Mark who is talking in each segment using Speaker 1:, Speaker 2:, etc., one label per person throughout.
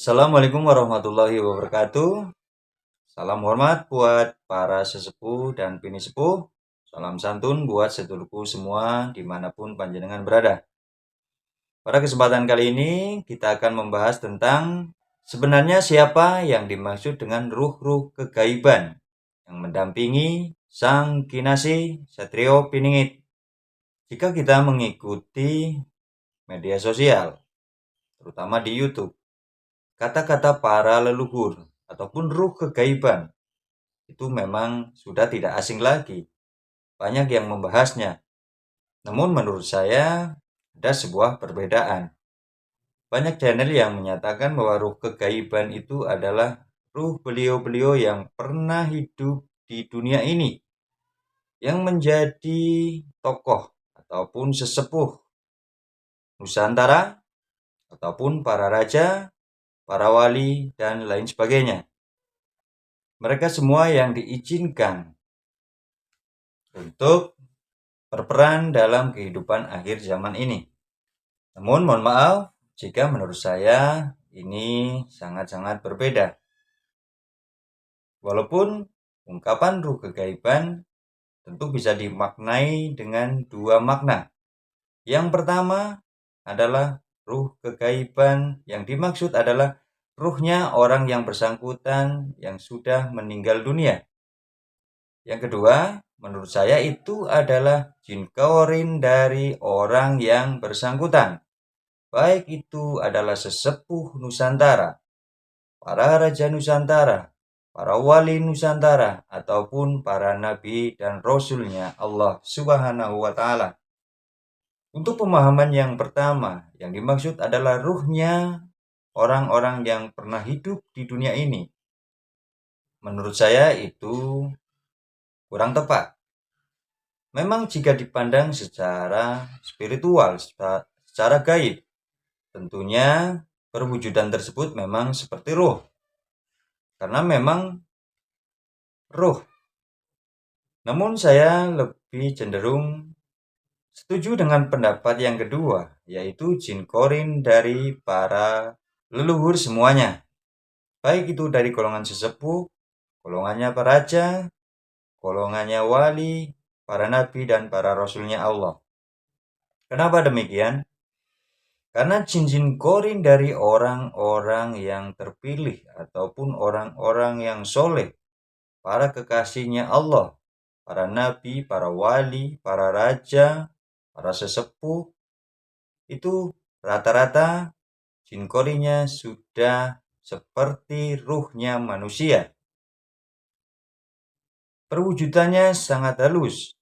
Speaker 1: Assalamualaikum warahmatullahi wabarakatuh. Salam hormat buat para sesepuh dan bini sepuh. Salam santun buat sedulurku semua dimanapun panjenengan berada. Pada kesempatan kali ini kita akan membahas tentang sebenarnya siapa yang dimaksud dengan ruh-ruh kegaiban yang mendampingi Sang Kinasi Satrio Piningit. Jika kita mengikuti media sosial, terutama di YouTube, kata-kata para leluhur ataupun ruh kegaiban itu memang sudah tidak asing lagi. Banyak yang membahasnya. Namun menurut saya ada sebuah perbedaan. Banyak channel yang menyatakan bahwa ruh kegaiban itu adalah ruh beliau-beliau yang pernah hidup di dunia ini, yang menjadi tokoh ataupun sesepuh Nusantara, ataupun para raja, para wali, dan lain sebagainya. Mereka semua yang diizinkan untuk berperan dalam kehidupan akhir zaman ini. Namun mohon maaf jika menurut saya ini sangat-sangat berbeda. Walaupun ungkapan ruh kegaiban tentu bisa dimaknai dengan dua makna. Yang pertama adalah ruh kegaiban yang dimaksud adalah ruhnya orang yang bersangkutan yang sudah meninggal dunia. Yang kedua, menurut saya itu adalah jin korin dari orang yang bersangkutan. Baik itu adalah sesepuh Nusantara, para raja Nusantara, para wali Nusantara, ataupun para nabi dan rasulnya Allah Subhanahu wa Ta'ala. Untuk pemahaman yang pertama, yang dimaksud adalah ruhnya orang-orang yang pernah hidup di dunia ini. Menurut saya itu kurang tepat. Memang jika dipandang secara spiritual, secara gaib, tentunya perwujudan tersebut memang seperti ruh. Karena memang ruh. Namun saya lebih cenderung setuju dengan pendapat yang kedua, yaitu jin korin dari para leluhur semuanya. Baik itu dari golongan sesepuh, golongannya para raja, golongannya wali, para nabi, dan para rasulnya Allah. Kenapa demikian? Karena jin-jin korin dari orang-orang yang terpilih ataupun orang-orang yang soleh, para kekasihnya Allah, para nabi, para wali, para raja, para sesepuh, itu rata-rata jin korinnya sudah seperti ruhnya manusia. Perwujudannya sangat halus.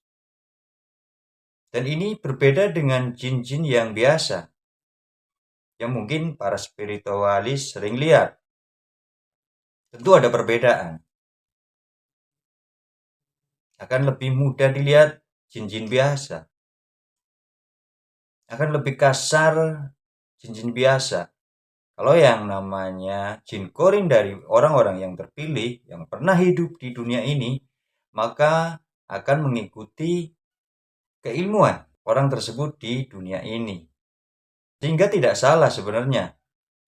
Speaker 1: Dan ini berbeda dengan jin-jin yang biasa, yang mungkin para spiritualis sering lihat. Tentu ada perbedaan. Akan lebih mudah dilihat jin-jin biasa. Akan lebih kasar jin-jin biasa. Kalau yang namanya jin korin dari orang-orang yang terpilih, yang pernah hidup di dunia ini, maka akan mengikuti keilmuan orang tersebut di dunia ini. Sehingga tidak salah sebenarnya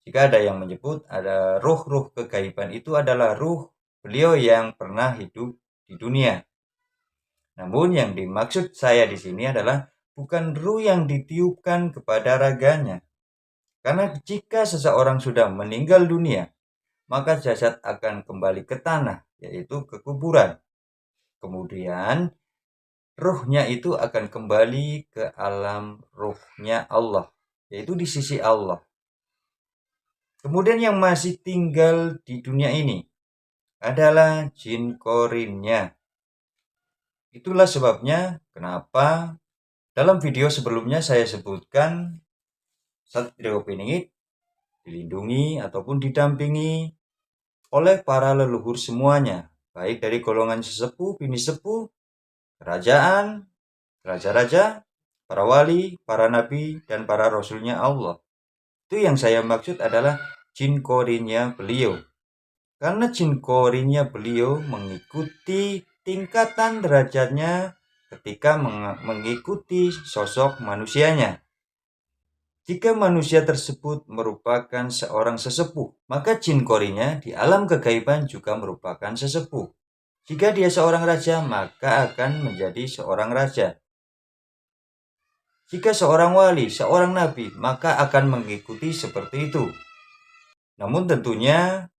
Speaker 1: jika ada yang menyebut ada ruh-ruh kegaiban itu adalah ruh beliau yang pernah hidup di dunia. Namun yang dimaksud saya di sini adalah bukan ruh yang ditiupkan kepada raganya. Karena jika seseorang sudah meninggal dunia, maka jasad akan kembali ke tanah, yaitu ke kuburan. Kemudian ruhnya itu akan kembali ke alam ruhnya Allah, yaitu di sisi Allah. Kemudian yang masih tinggal di dunia ini adalah jin korinnya. Itulah sebabnya kenapa dalam video sebelumnya saya sebutkan Satrio Piningit dilindungi ataupun didampingi oleh para leluhur semuanya, baik dari golongan sesepuh, bini sepuh, kerajaan, raja-raja, para wali, para nabi, dan para rasulnya Allah. Itu yang saya maksud adalah jin korinnya beliau. Karena jin korinnya beliau mengikuti tingkatan derajatnya ketika mengikuti sosok manusianya. Jika manusia tersebut merupakan seorang sesepuh, maka jin korinya di alam kegaiban juga merupakan sesepuh. Jika dia seorang raja, maka akan menjadi seorang raja. Jika seorang wali, seorang nabi, maka akan mengikuti seperti itu. Namun tentunya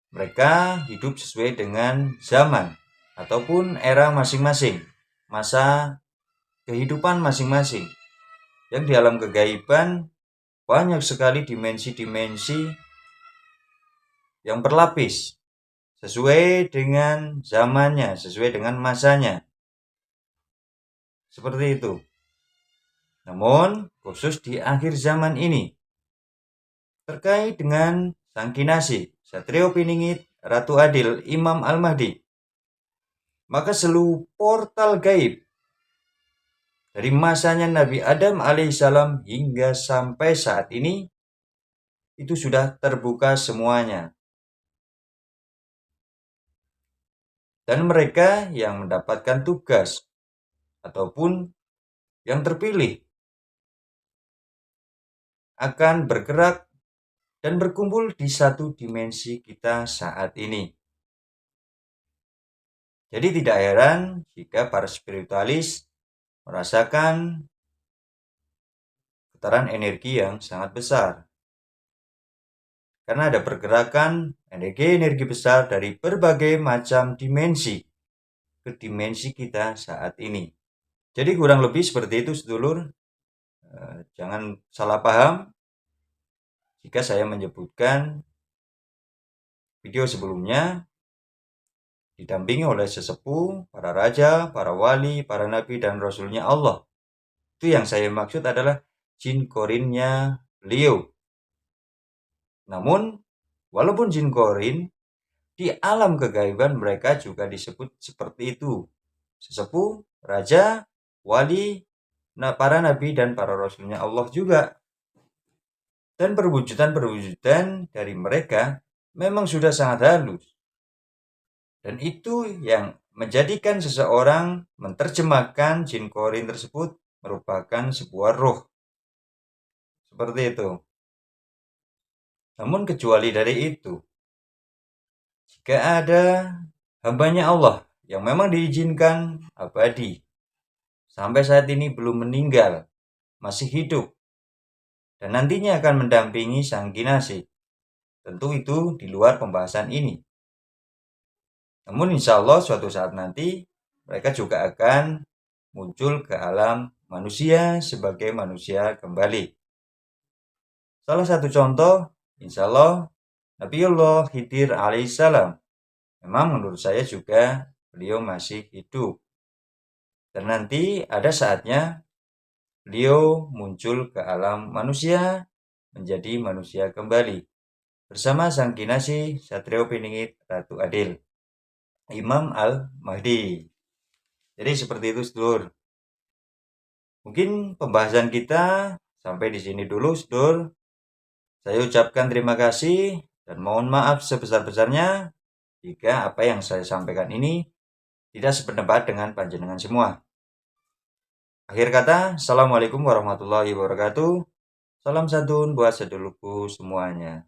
Speaker 1: mereka hidup sesuai dengan zaman ataupun era masing-masing, masa kehidupan masing-masing. Yang di alam kegaiban banyak sekali dimensi-dimensi yang berlapis sesuai dengan zamannya, sesuai dengan masanya. Seperti itu. Namun, khusus di akhir zaman ini, terkait dengan Sang Kinasih, Satrio Piningit, Ratu Adil, Imam Al-Mahdi, maka seluruh portal gaib dari masanya Nabi Adam alaihissalam hingga sampai saat ini itu sudah terbuka semuanya. Dan mereka yang mendapatkan tugas ataupun yang terpilih akan bergerak dan berkumpul di satu dimensi kita saat ini. Jadi tidak heran jika para spiritualis merasakan getaran energi yang sangat besar. Karena ada pergerakan energi-energi besar dari berbagai macam dimensi ke dimensi kita saat ini. Jadi kurang lebih seperti itu sedulur. Jangan salah paham jika saya menyebutkan video sebelumnya didampingi oleh sesepuh, para raja, para wali, para nabi, dan rasulnya Allah. Itu yang saya maksud adalah jin korinnya beliau. Namun, walaupun jin korin, di alam kegaiban mereka juga disebut seperti itu. Sesepuh, raja, wali, para nabi, dan para rasulnya Allah juga. Dan perwujudan-perwujudan dari mereka memang sudah sangat halus. Dan itu yang menjadikan seseorang menerjemahkan jin korin tersebut merupakan sebuah roh. Seperti itu. Namun kecuali dari itu, jika ada hambanya Allah yang memang diizinkan abadi, sampai saat ini belum meninggal, masih hidup, dan nantinya akan mendampingi Sang Kinasih, tentu itu di luar pembahasan ini. Namun insya Allah suatu saat nanti, mereka juga akan muncul ke alam manusia sebagai manusia kembali. Salah satu contoh, insya Allah, Nabiullah Khidir alaihissalam. Memang menurut saya juga beliau masih hidup. Dan nanti ada saatnya beliau muncul ke alam manusia, menjadi manusia kembali. Bersama Sang Kinasih, Satrio Piningit, Ratu Adil, Imam Al-Mahdi. Jadi seperti itu sedulur. Mungkin pembahasan kita sampai di sini dulu sedulur. Saya ucapkan terima kasih dan mohon maaf sebesar-besarnya jika apa yang saya sampaikan ini tidak sependapat dengan panjenengan semua. Akhir kata, Assalamualaikum warahmatullahi wabarakatuh. Salam santun buat sedulurku semuanya.